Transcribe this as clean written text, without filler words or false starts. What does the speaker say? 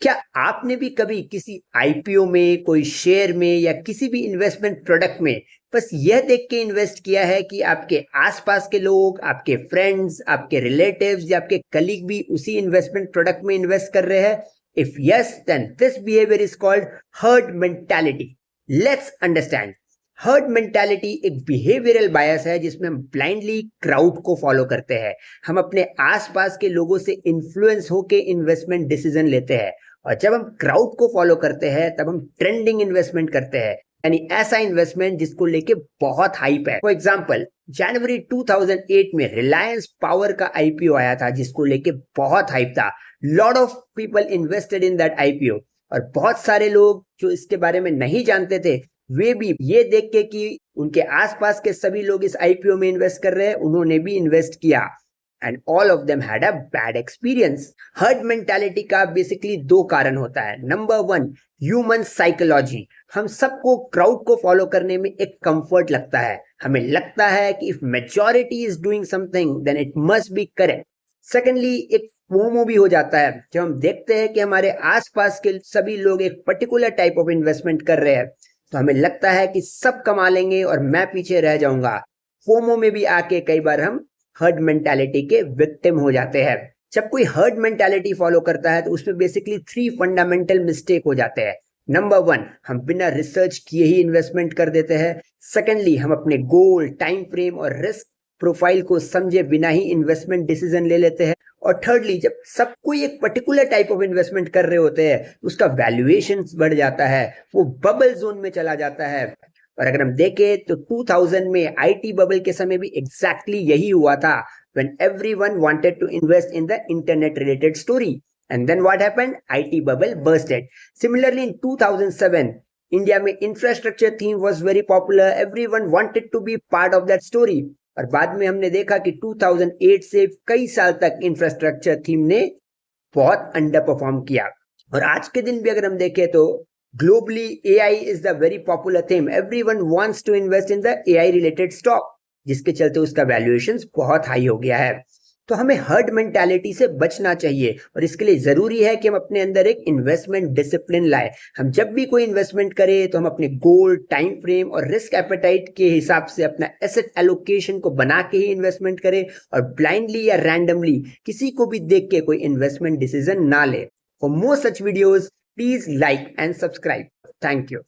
क्या आपने भी कभी किसी आईपीओ में, कोई शेयर में या किसी भी इन्वेस्टमेंट प्रोडक्ट में बस यह देख के इन्वेस्ट किया है कि आपके आसपास के लोग, आपके फ्रेंड्स, आपके रिलेटिव्स या आपके कलीग भी उसी इन्वेस्टमेंट प्रोडक्ट में इन्वेस्ट कर रहे हैं? If yes, then this behaviour is called herd mentality. Let's understand. Herd mentality एक बिहेवियरल बायस है जिसमें हम ब्लाइंडली क्राउड को फॉलो करते हैं। हम अपने आसपास के लोगों से इन्फ्लुएंस होके इन्वेस्टमेंट डिसीजन लेते हैं, और जब हम क्राउड को फॉलो करते हैं तब हम ट्रेंडिंग इन्वेस्टमेंट करते हैं, यानी ऐसा इन्वेस्टमेंट जिसको लेके बहुत हाइप है। फॉर एग्जांपल, जनवरी 2008 में रिलायंस पावर का आईपीओ आया था जिसको लेके बहुत हाइप था। Lot of people invested in that IPO, और बहुत सारे लोग जो इसके बारे में नहीं जानते थे वे भी ये देख के कि उनके आसपास के सभी लोग इस आईपीओ में इन्वेस्ट कर रहे हैं, उन्होंने भी इन्वेस्ट किया, and all of them had a bad experience. Herd mentality का बेसिकली दो कारण होता है। Number one, human psychology. हम सबको क्राउड को फॉलो करने में एक कंफर्ट लगता है। हमें लगता है कि if majority is doing something then it must be correct. Secondly, एक फोमो भी हो जाता है। जब हम देखते हैं कि हमारे आसपास के सभी लोग एक पर्टिकुलर टाइप ऑफ इन्वेस्टमेंट कर रहे हैं तो हमें लगता है कि सब कमा लेंगे और मैं पीछे रह जाऊंगा। फोमो में भी आके कई बार हम हर्ड मेंटालिटी के विक्टिम हो जाते हैं। जब कोई हर्ड मेंटालिटी फॉलो करता है तो उसमें बेसिकली 3 फंडामेंटल मिस्टेक हो जाते हैं। नंबर वन, हम बिना रिसर्च किए ही इन्वेस्टमेंट कर देते हैं। सेकेंडली, हम अपने गोल, टाइम फ्रेम और रिस्क प्रोफाइल को समझे बिना ही इन्वेस्टमेंट डिसीजन ले लेते हैं। और थर्डली, जब सब कोई एक पर्टिकुलर टाइप ऑफ इन्वेस्टमेंट कर रहे होते हैं उसका वैल्यूएशन बढ़ जाता है, वो बबल जोन में चला जाता है। और अगर हम देखें तो 2000 में आईटी बबल के समय भी एग्जैक्टली यही हुआ था, when everyone wanted to invest in the internet related story, and then what happened? IT bubble bursted. Similarly, in 2007 India में infrastructure theme was very popular, everyone wanted to be part of that story, और बाद में हमने देखा कि 2008 से कई साल तक इंफ्रास्ट्रक्चर थीम ने बहुत अंडर परफॉर्म किया। और आज के दिन भी अगर हम देखें तो globally AI is the very popular theme. Everyone wants to invest in the AI related stock, जिसके चलते उसका वैल्यूएशन बहुत हाई हो गया है। तो हमें हर्ड मेंटालिटी से बचना चाहिए, और इसके लिए जरूरी है कि हम अपने अंदर एक इन्वेस्टमेंट डिसिप्लिन लाए। हम जब भी कोई इन्वेस्टमेंट करें तो हम अपने गोल, टाइम फ्रेम और रिस्क एपेटाइट के हिसाब से अपना एसेट एलोकेशन को बना के ही इन्वेस्टमेंट करें, और ब्लाइंडली या रैंडमली किसी को भी देख के कोई इन्वेस्टमेंट डिसीजन ना ले। For more such videos please like and subscribe. Thank you.